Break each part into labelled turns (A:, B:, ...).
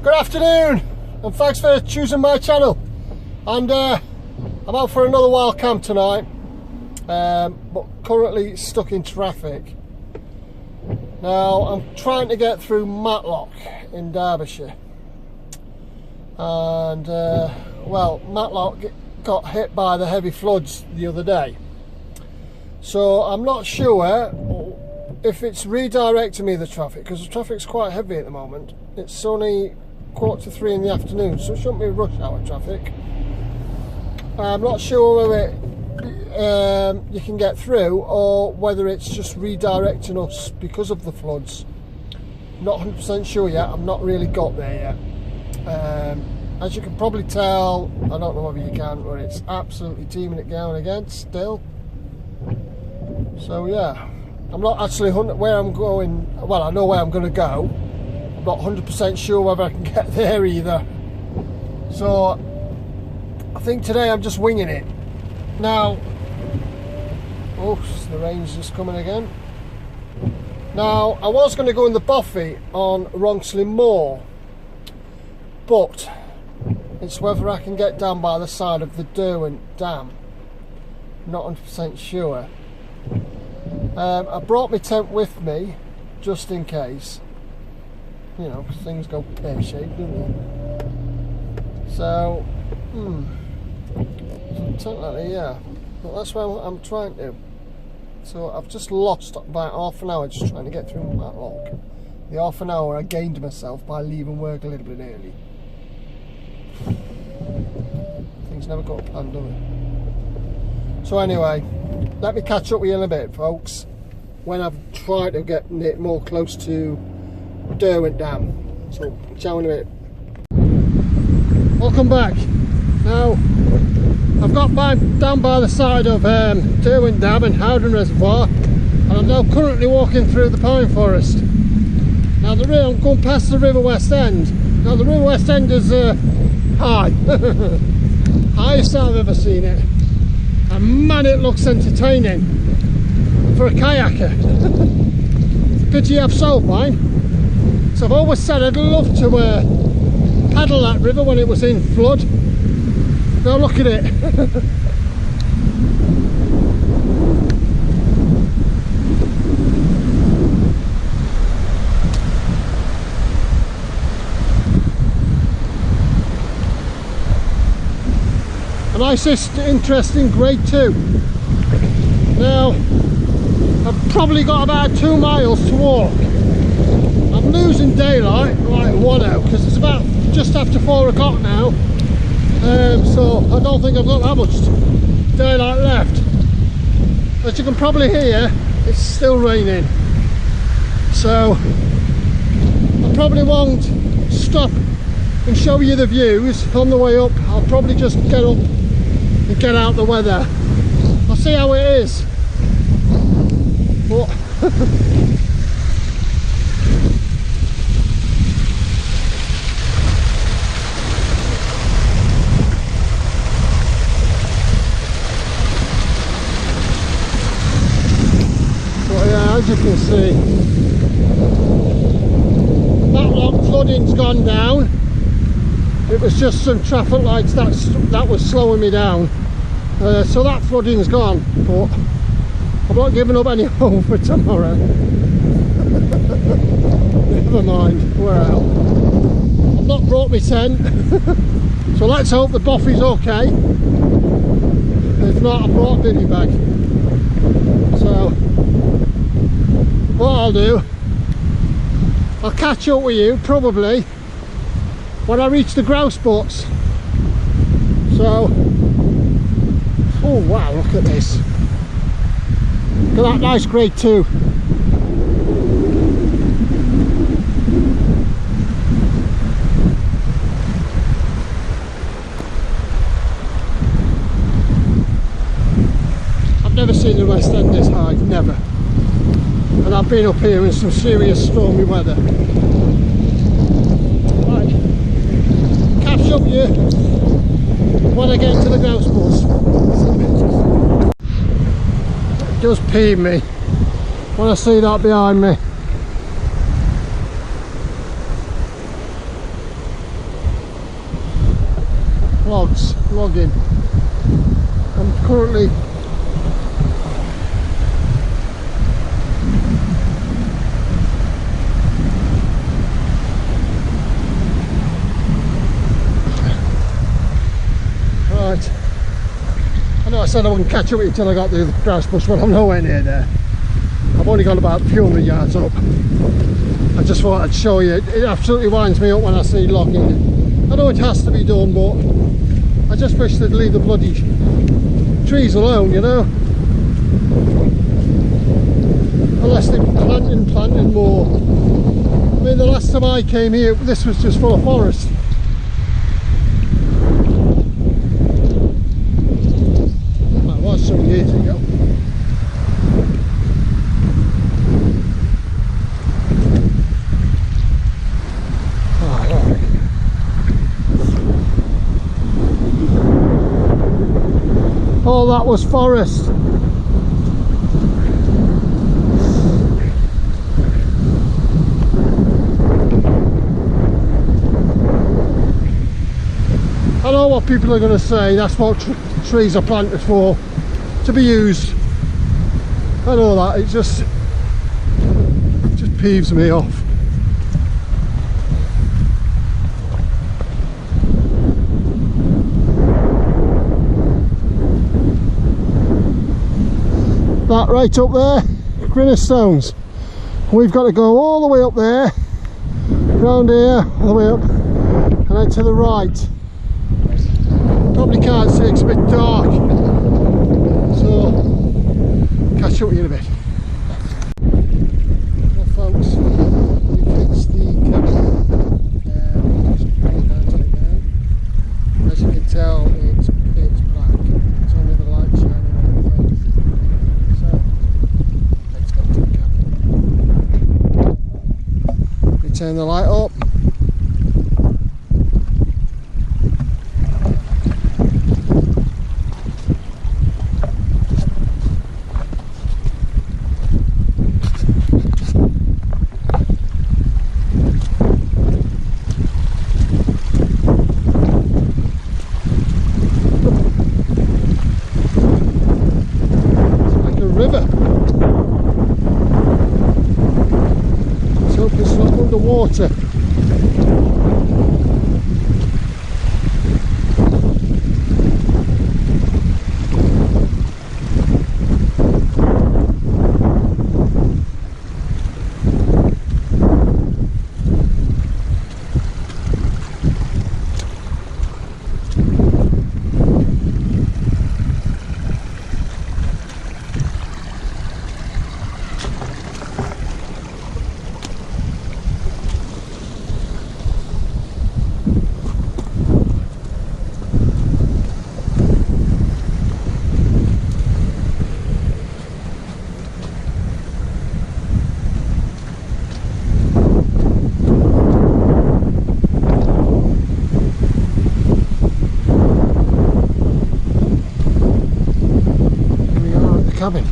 A: Good afternoon, and thanks for choosing my channel. And I'm out for another wild camp tonight, but currently stuck in traffic. Now I'm trying to get through Matlock in Derbyshire, and well, Matlock got hit by the heavy floods the other day, so I'm not sure if it's redirecting me the traffic, because the traffic's quite heavy at the moment. It's only 2:45 in the afternoon, so it shouldn't be rush hour traffic. I'm not sure whether you can get through or whether it's just redirecting us because of the floods. Not 100% sure yet. I've not really got there yet. As you can probably tell, I don't know whether you can, but it's absolutely teeming it down again still. So yeah, I'm not actually where I'm going. Well, I know where I'm going to go. I'm not 100% sure whether I can get there either. So I think today I'm just winging it. Now, oh, the rain's just coming again. Now, I was going to go in the bothy on Wrongsley Moor, but it's whether I can get down by the side of the Derwent Dam. Not 100% sure. I brought my tent with me just in case, you know, 'cause things go pear-shaped, don't they? So, technically, yeah, but that's where I'm trying to. So I've just lost about half an hour just trying to get through Matlock. The half an hour I gained myself by leaving work a little bit early. Things never got planned, do they? So anyway, let me catch up with you in a bit, folks, when I've tried to get it more close to Derwent Dam. So, ciao in a bit. Welcome back. Now, I've got down by the side of Derwent Dam and Howden Reservoir, and I'm now currently walking through the pine forest. Now, I'm going past the River West End. Now, the River West End is high. Highest I've ever seen it. And man, it looks entertaining for a kayaker. It's a pity you have Solvine. So I've always said I'd love to paddle that river when it was in flood. Now look at it. A nicest, interesting grade 2. Now, I've probably got about 2 miles to walk. I'm losing daylight like one out because it's about just after 4 o'clock now. So I don't think I've got that much daylight left. As you can probably hear, it's still raining. So I probably won't stop and show you the views on the way up. I'll probably just get up and get out the weather. I'll see how it is. But as you can see, Matlock flooding's gone down. It was just some traffic lights that was slowing me down. So that flooding's gone, but I'm not giving up any hope for tomorrow. Never mind, we're out. I've not brought my tent, so let's hope the bothy's okay. If not, I brought a bivvy bag. So what I'll do, I'll catch up with you probably when I reach the grouse spots. So, oh wow, look at this. Look at that nice grade 2. I've never seen the West End this high, never. And I've been up here in some serious stormy weather. Right, catch up with you when I get to the grouse spots. It does pee me when I see that behind me. logging. I'm currently right. I know I said I wouldn't catch up with you till I got the grass bush, but I'm nowhere near there. I've only got about a few hundred yards up. I just thought I'd show you. It absolutely winds me up when I see logging. I know it has to be done, but I just wish they'd leave the bloody trees alone, you know. Unless they're planting more. I mean, the last time I came here, this was just full of forest. That was some years ago. Oh, that was forest. I know what people are going to say, that's what trees are planted for, to be used. I know that, it just peeves me off. That right up there, Grinner Stones. We've got to go all the way up there, round here, all the way up, and then to the right. Probably can't see, it's a bit dark, so catch up with you in a bit. Well folks, we fixed the cabin, just bring it down, take it down. As you can tell, it's pitch black, it's only the light shining on the front. So, let's go to the cabin. We turn the light up. Water. Cabin.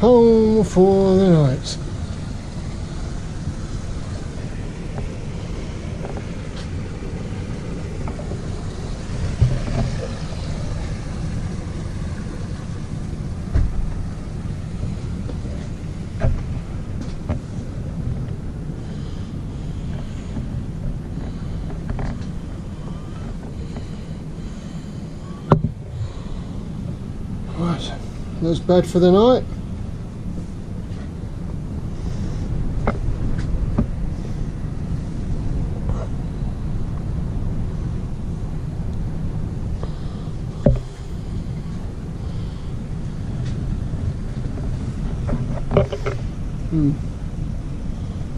A: Home for the night. Right, there's bed for the night.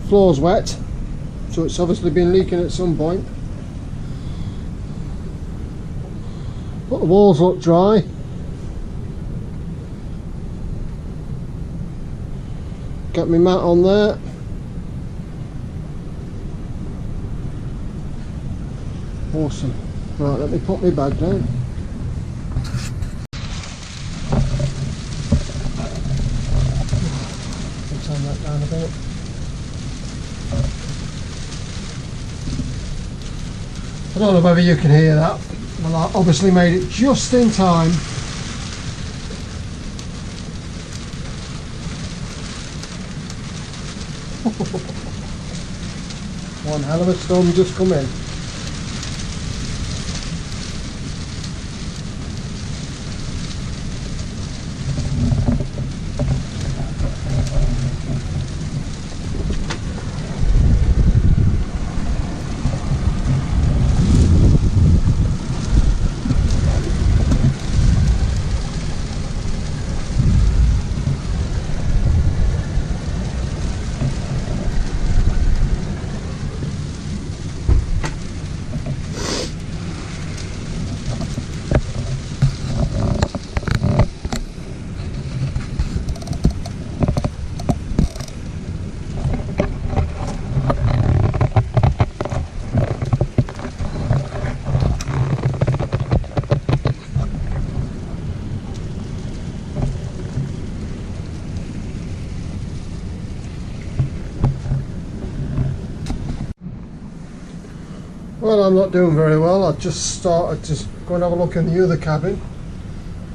A: Floor's wet, so it's obviously been leaking at some point. But the walls look dry. Get my mat on there. Awesome. Right, let me put my bag down. Turn that down a bit. I don't know whether you can hear that. Well, I obviously made it just in time. One hell of a storm just come in. Well, I'm not doing very well. I've just started to go and have a look in the other cabin.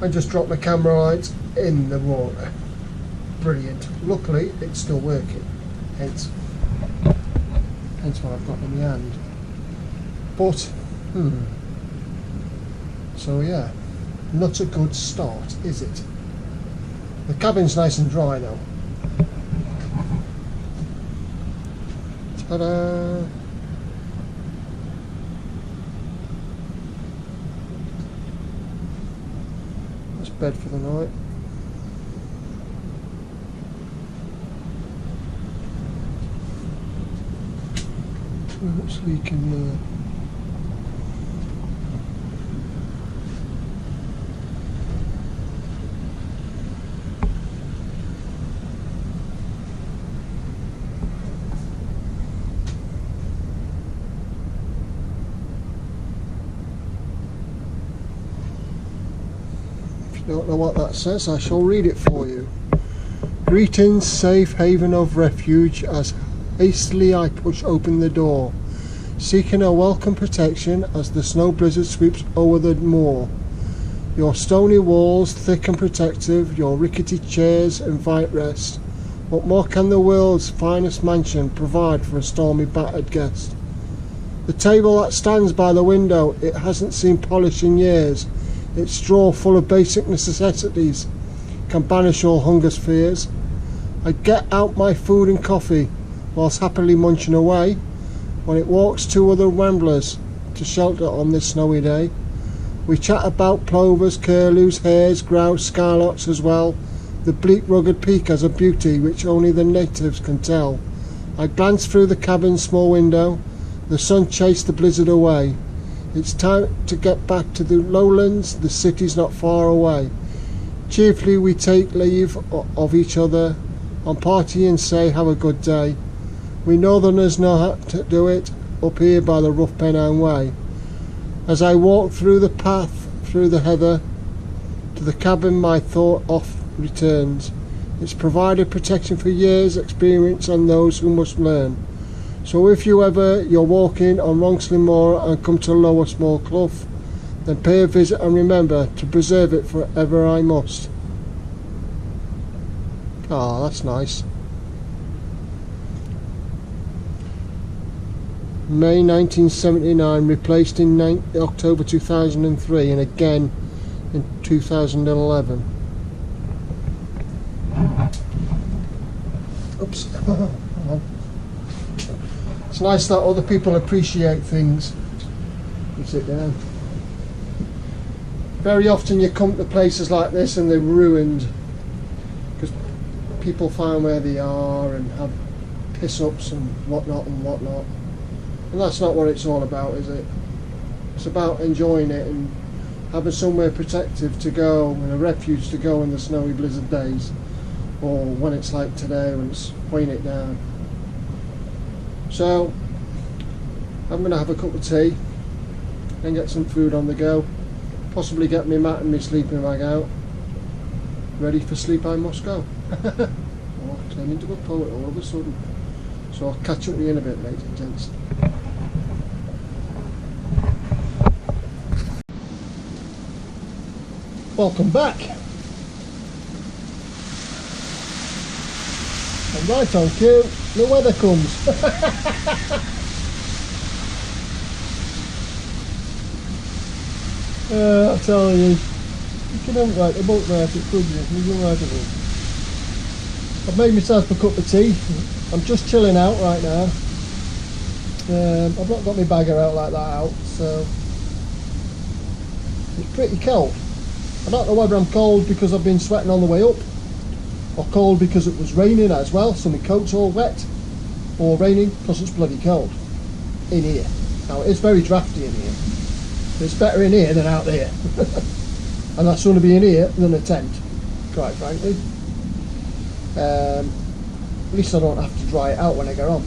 A: I just dropped my camera light in the water. Brilliant. Luckily, it's still working. Hence what I've got in my hand. But, so yeah, not a good start, is it? The cabin's nice and dry now. Ta-da! Bed for the night. What's leaking there? Don't know what that says, I shall read it for you. Greetings, safe haven of refuge, as hastily I push open the door, seeking a welcome protection as the snow blizzard sweeps over the moor. Your stony walls, thick and protective, your rickety chairs invite rest. What more can the world's finest mansion provide for a stormy battered guest? The table that stands by the window, it hasn't seen polish in years. Its straw full of basic necessities can banish all hunger's fears. I get out my food and coffee whilst happily munching away, when it walks two other ramblers to shelter on this snowy day. We chat about plovers, curlews, hares, grouse, skylarks as well. The bleak rugged peak has a beauty which only the natives can tell. I glance through the cabin's small window. The sun chased the blizzard away. It's time to get back to the lowlands, the city's not far away. Cheerfully we take leave of each other, on party and say have a good day. We northerners know how to do it, up here by the rough Pennine Way. As I walk through the path, through the heather, to the cabin my thought oft returns. It's provided protection for years, experience and those who must learn. So if you're walking on Wrongsley Moor and come to Lower Small Clough, then pay a visit and remember to preserve it forever I must. Ah, that's nice. May 1979, replaced in October 2003 and again in 2011. Oops. It's nice that other people appreciate things. You sit down. Very often you come to places like this and they're ruined because people find where they are and have piss-ups and whatnot. And that's not what it's all about, is it? It's about enjoying it and having somewhere protective to go and a refuge to go in the snowy blizzard days. or when it's like today when it's weighing it down. So I'm going to have a cup of tea and get some food on the go, possibly get my mat and my sleeping bag out, ready for Sleep I Must Go. Oh, turn into a poet all of a sudden. So I'll catch up with you in a bit, ladies and gents. Welcome back. And right on cue, the weather comes. I tell you, you can write a book there if it could you. You can write a book. I've made myself a cup of tea. I'm just chilling out right now. I've not got my bagger out like that out, so it's pretty cold. I don't know whether I'm cold because I've been sweating on the way up, or cold because it was raining as well, so my coat's all wet, or raining because it's bloody cold in here. Now it is very drafty in here. It's better in here than out there. And I'd sooner be in here than a tent, quite frankly. At least I don't have to dry it out when I get on.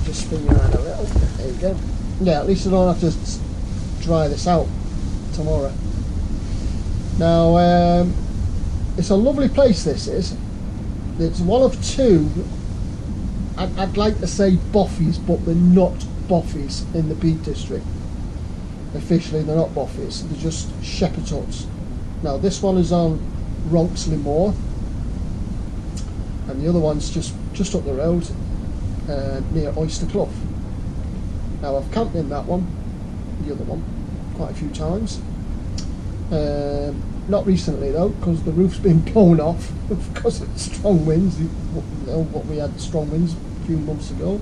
A: Just spin your hand a little. There you go. Yeah, at least I don't have to dry this out tomorrow. Now, it's a lovely place, this is. It's one of two, I'd like to say bothies, but they're not bothies in the Peak District. Officially they're not bothies, they're just shepherd's huts. Now this one is on Ronksley Moor, and the other one's just up the road near Oyster Clough. Now I've camped in that one, the other one, quite a few times. Not recently though, because the roof's been blown off because of strong winds. What we had strong winds a few months ago.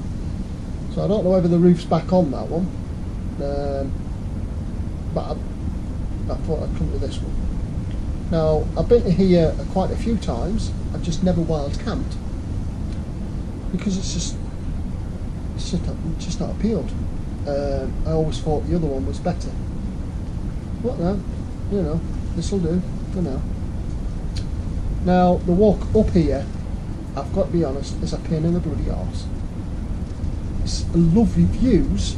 A: So I don't know whether the roof's back on that one. But I thought I'd come to this one. Now I've been to here quite a few times. I've just never wild camped because it's just not appealed. I always thought the other one was better. What now? You know, this'll do for now. Now the walk up here, I've got to be honest, is a pain in the bloody arse. It's lovely views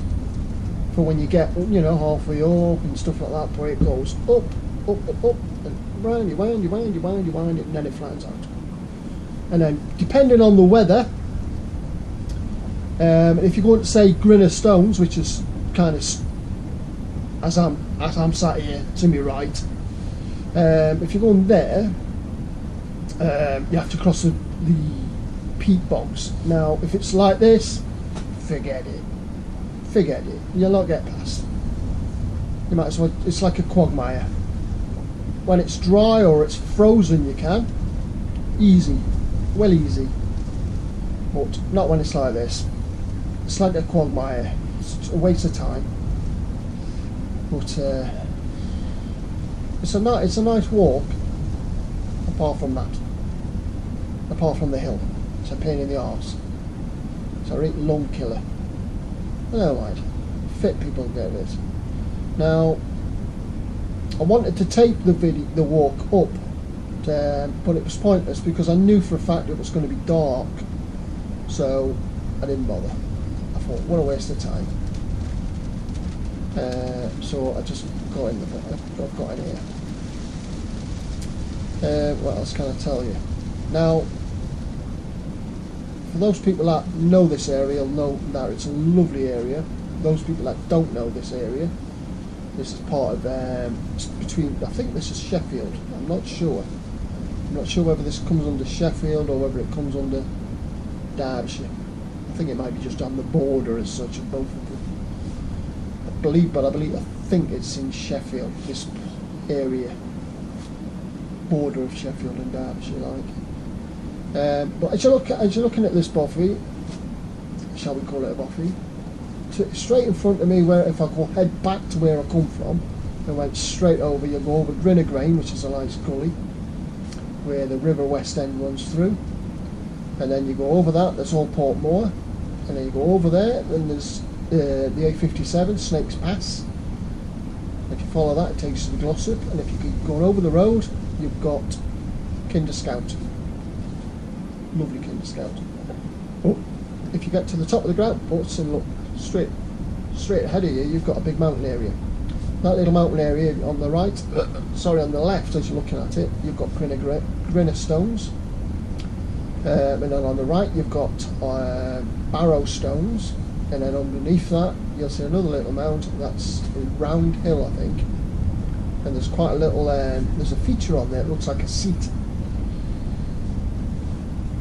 A: for when you get, you know, halfway up and stuff like that, where it goes up, and round, you wind, and then it flattens out. And then, depending on the weather, if you're going to say Grinner Stones, which is kind of as I'm sat here to my right, if you're going there, you have to cross the peat bogs. Now, if it's like this, forget it. You'll not get past. You might as well. It's like a quagmire. When it's dry or it's frozen, you can easy, well easy. But not when it's like this. It's like a quagmire. It's a waste of time. But it's a nice walk. Apart from that, apart from the hill, it's a pain in the arse. It's a right lung killer. Never mind. Fit people get it. Now, I wanted to tape the walk up, but it was pointless because I knew for a fact it was going to be dark. So I didn't bother. I thought, what a waste of time. So I just got in here. What else can I tell you? Now, for those people that know this area, will know that it's a lovely area. Those people that don't know this area, this is part of between. I think this is Sheffield. I'm not sure. I'm not sure whether this comes under Sheffield or whether it comes under Derbyshire. I think it might be just on the border as such of both of them. I think it's in Sheffield. This area, border of Sheffield and Derbyshire, like. But as you're looking at this bothy, shall we call it a bothy? Straight in front of me, where if I go head back to where I come from, and went straight over, you go over Grinner Grain, which is a nice gully, where the River West End runs through, and then you go over that, that's all Portmore, and then you go over there, and there's the A57, Snakes Pass. If you follow that, it takes you to Glossop, and if you keep going over the road, you've got Kinder Scout. lovely Kinder Scout. But if you get to the top of the ground ports and look straight ahead of you, you've got a big mountain area. That little mountain area on the right, sorry, on the left as you're looking at it, you've got granite stones. And then on the right you've got barrow stones, and then underneath that you'll see another little mound. That's a round hill, I think, and there's quite a little there's a feature on there. It looks like a seat.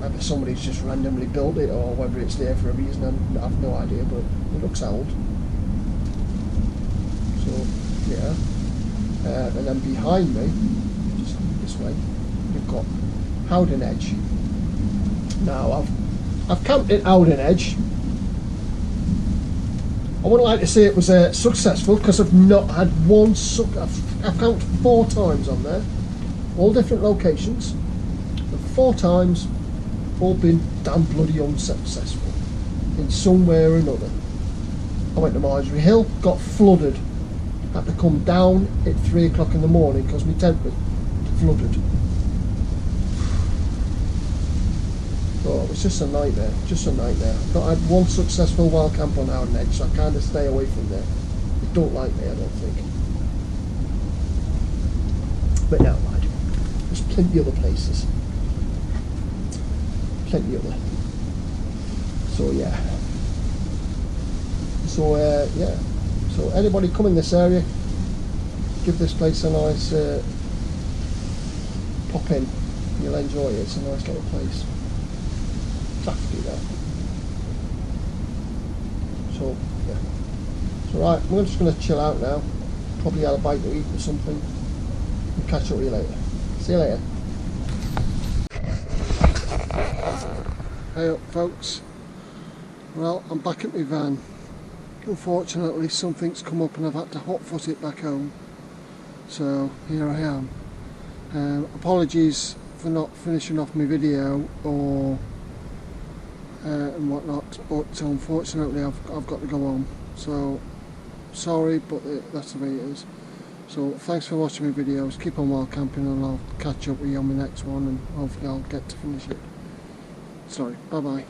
A: Maybe somebody's just randomly built it, or whether it's there for a reason, I have no idea, but it looks old. So yeah, and then behind me, just this way, you've got Howden Edge. Now I've camped at Howden Edge. I wouldn't like to say it was successful, because I've not had one I've camped 4 times on there, all different locations, and 4 times all been damn bloody unsuccessful in some way or another. I went to Marjorie Hill, got flooded, had to come down at 3 o'clock in the morning because my tent was flooded. Oh, it was just a nightmare, just a nightmare. I've not had one successful wild camp on Howden Edge, so I kind of stay away from there. They don't like me, I don't think. But never mind, there's plenty of other places. Plenty other. So yeah. So yeah. So anybody come in this area, give this place a nice pop in. You'll enjoy it. It's a nice little place. Have to do that. So yeah. So right, we're just going to chill out now. Probably have a bite to eat or something. We'll catch up with you later. See you later. Hey up, folks. Well, I'm back at my van. Unfortunately, something's come up and I've had to hot foot it back home. So here I am. Apologies for not finishing off my video or and whatnot, but unfortunately I've got to go home. So sorry, but that's the way it is. So thanks for watching my videos. Keep on wild camping, and I'll catch up with you on my next one, and hopefully I'll get to finish it. Sorry, bye bye.